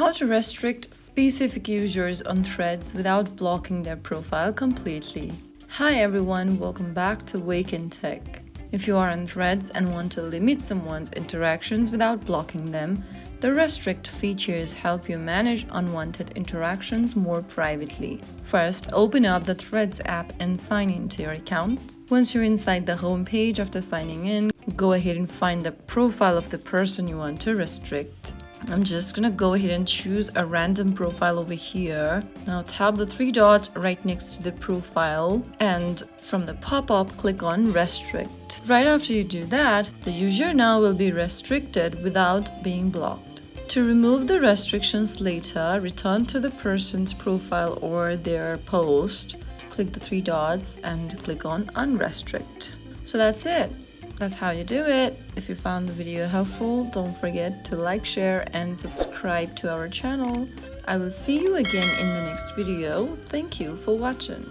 How to restrict specific users on threads without blocking their profile completely. Hi everyone, welcome back to Wake&Tech. If you are on threads and want to limit someone's interactions without blocking them, the restrict features help you manage unwanted interactions more privately. First, open up the Threads app and sign into your account. Once you're inside the home page after signing in, go ahead and find the profile of the person you want to restrict. I'm just gonna go ahead and choose a random profile over here. Now tap the three dots right next to the profile and from the pop-up click on restrict. Right after you do that, the user now will be restricted without being blocked. To remove the restrictions later, return to the person's profile or their post. Click the three dots and click on unrestrict. So that's it. That's how you do it. If you found the video helpful, don't forget to like, share, and subscribe to our channel. I will see you again in the next video. Thank you for watching.